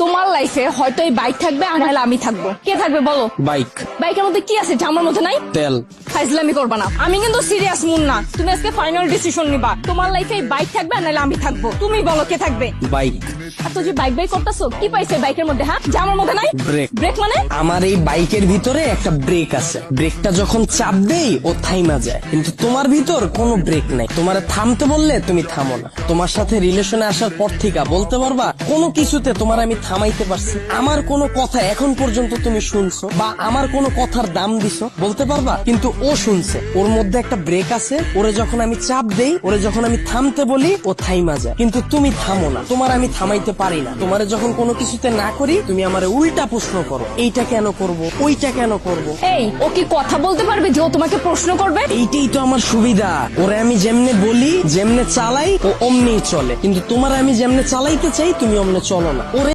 তোমার লাইফে হয়তো এই বাইক থাকবে আর নাহলে আমি থাকবো। কে থাকবে বলো? বাইক। বাইকের মধ্যে কি আছে যা আমার মধ্যে নাই? তেল। ফাইজলামি করবা না, আমি কিন্তু সিরিয়াস মুন না। তুমি আজকে ফাইনাল ডিসিশন নিবা, তোমার লাইফে এই বাইক থাকবে আর নাহলে আমি থাকবো। তুমি বলো কে থাকবে? বাইক। এত যে বাইক বাইক করতেছো, কি পাইছে বাইকের মধ্যে? হ্যাঁ, যা আমার মধ্যে নাই? ব্রেক। ব্রেক মানে? আমার এই বাইকের ভিতরে একটা ব্রেক আছে, ব্রেকটা যখন চাপ দেই ও থাইমা যায়, কিন্তু তোমার ভিতর কোনো ব্রেক নাই। তোমার থামতে বললে তুমি থামো না। তোমার সাথে রিলেশনে আসার পর থেকে বলতে পারবা কোনো কিছুতে তোমার আমি থামাইতে পারছি? আমার কোনো কথা এখন পর্যন্ত তুমি শুনছো বা আমার কোনো কথার দাম দিছো বলতে পারবা? কিন্তু ও শুনছে, ওর মধ্যে একটা ব্রেক আছে। ওরে যখন আমি চাপ দেই, ওরে যখন আমি থামতে বলি, ও থাইমা যায়, কিন্তু তুমি থামো না। তোমার আমি থামাইতে পারি না। তোমারে যখন কোনো কিছুতে না করি, তুমি আমারে উল্টা প্রশ্ন করো, এইটা কেন করব, ওইটা কেন করব। এই, ও কি কথা বলতে পারবে যে ও তোমাকে প্রশ্ন করবে? এইটাই তো আমার সুবিধা। ওরে আমি যেমনে বলি, যেমনে চালাই, ও অমনি চলে। কিন্তু তোমার আমি যেমনে চালাইতে চাই, তুমি অমনে চলো না। ওরে